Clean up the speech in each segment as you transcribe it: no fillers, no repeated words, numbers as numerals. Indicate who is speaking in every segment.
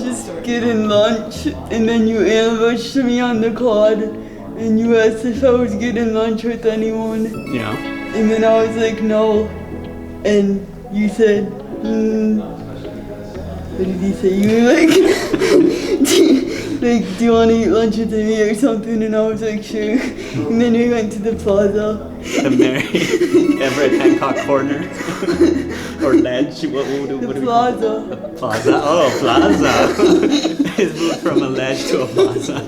Speaker 1: just getting lunch, and then you ambushed me on the quad, and you asked if I was getting lunch with anyone.
Speaker 2: Yeah.
Speaker 1: And then I was like, no. And you said, what did you say? You were like, do you want to eat lunch with me or something? And I was like, sure. And then we went to the plaza.
Speaker 2: The Mary Everett Hancock corner or ledge? What do we call it?
Speaker 1: The
Speaker 2: Plaza. Oh, plaza. It's moved from a ledge to a plaza.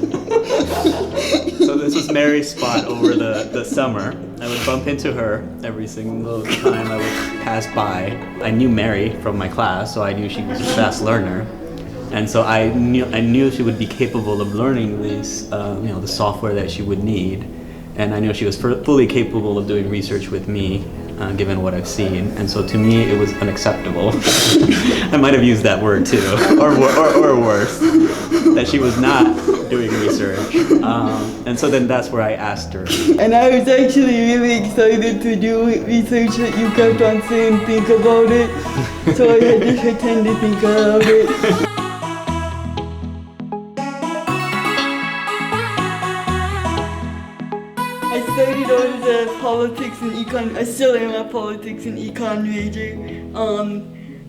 Speaker 2: So this was Mary's spot over the summer. I would bump into her every single time I would pass by. I knew Mary from my class, so I knew she was a fast learner. And so I knew she would be capable of learning these, the software that she would need. And I knew she was fully capable of doing research with me, given what I've seen. And so to me, it was unacceptable. I might have used that word too, or worse, that she was not doing research. And so then that's where I asked her.
Speaker 1: And I was actually really excited to do research that you kept on saying think about it. So I had to pretend to think about it. I started out as a politics and econ. I still am a politics and econ major,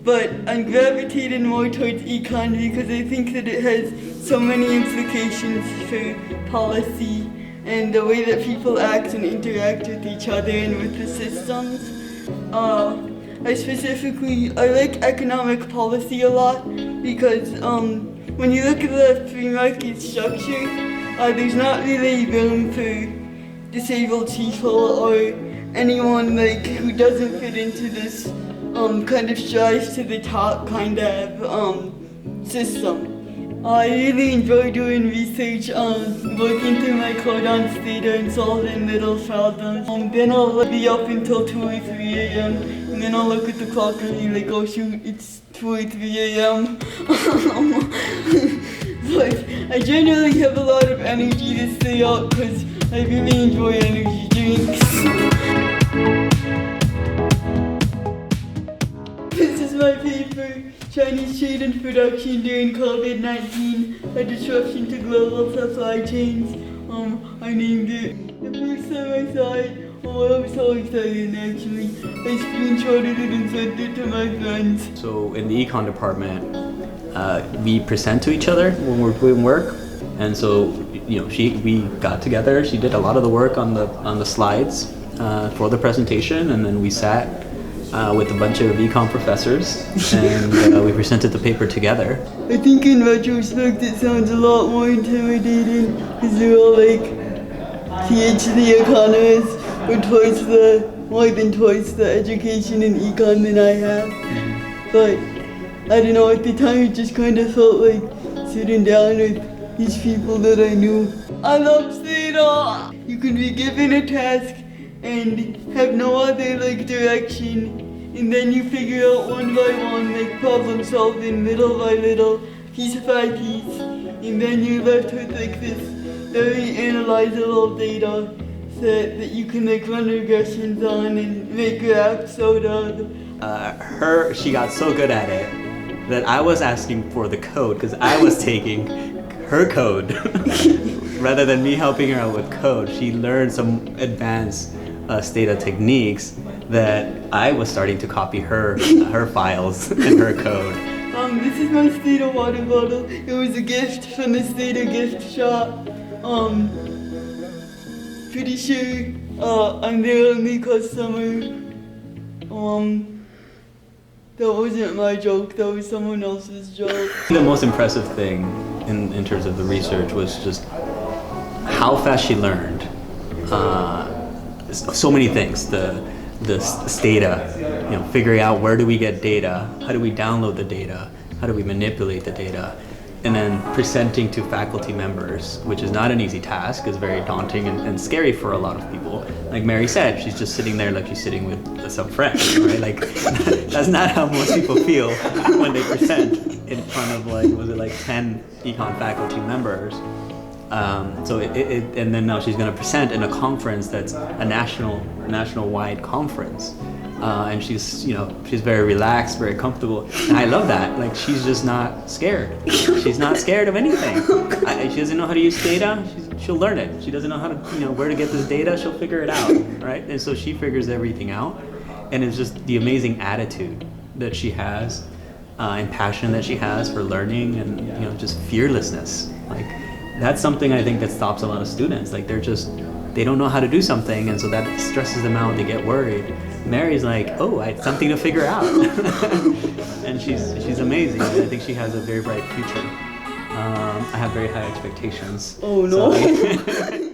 Speaker 1: but I'm gravitating more towards econ because I think that it has so many implications for policy and the way that people act and interact with each other and with the systems. I like economic policy a lot because when you look at the free market structure, there's not really room for disabled people or anyone who doesn't fit into this kind of strive to the top kind of system. I really enjoy doing research, looking through my code on Stata and solving little problems. Then I'll be up until 2 or 3 a.m. and then I'll look at the clock and be like, oh shoot, it's 2 or 3 a.m. But I generally have a lot of energy to stay up because I really enjoy energy drinks. This is my paper, Chinese trade and production during COVID-19, a disruption to global supply chains. I named it. The first time I saw it, I was so excited actually. I screenshotted it and sent it to my friends.
Speaker 2: So in the econ department, we present to each other when we're doing work. And so, we got together. She did a lot of the work on the slides for the presentation, and then we sat with a bunch of econ professors, and we presented the paper together.
Speaker 1: I think in retrospect it sounds a lot more intimidating because they're all like PhD economists with more than twice the education in econ than I have. But I don't know, at the time it just kind of felt like sitting down with these people that I knew. I love Stata! You can be given a task and have no other direction, and then you figure out one by one, problem solving little by little, piece by piece, and then you're left with this very analyzable data set that you can run regressions on and make graphs out of.
Speaker 2: She got so good at it that I was asking for the code because I was taking her code rather than me helping her out with code. She learned some advanced Stata techniques that I was starting to copy her files and her code.
Speaker 1: This is my Stata water bottle. It was a gift from the Stata gift shop. Pretty sure I'm their only customer. That wasn't my joke, that was someone else's joke.
Speaker 2: The most impressive thing in terms of the research was just how fast she learned. So many things. The Stata, figuring out where do we get data, how do we download the data, how do we manipulate the data, and then presenting to faculty members, which is not an easy task, is very daunting and scary for a lot of people. Like Mary said, she's just sitting there like she's sitting with some friends, right? That's not how most people feel when they present in front of 10 econ faculty members. And then now she's going to present in a conference that's a national-wide conference. and she's very relaxed, very comfortable, and I love that. Like, she's just not scared. She's not scared of anything. She doesn't know how to use Stata. She'll learn it. She doesn't know how to where to get this data. She'll figure it out, right? And so she figures everything out, and it's just the amazing attitude that she has, and passion that she has for learning, and just fearlessness. Like, that's something I think that stops a lot of students. Like, they don't know how to do something, and so that stresses them out. They get worried. Mary's like, oh, I had something to figure out. And she's amazing. I think she has a very bright future. I have very high expectations.
Speaker 1: Oh no.
Speaker 2: So,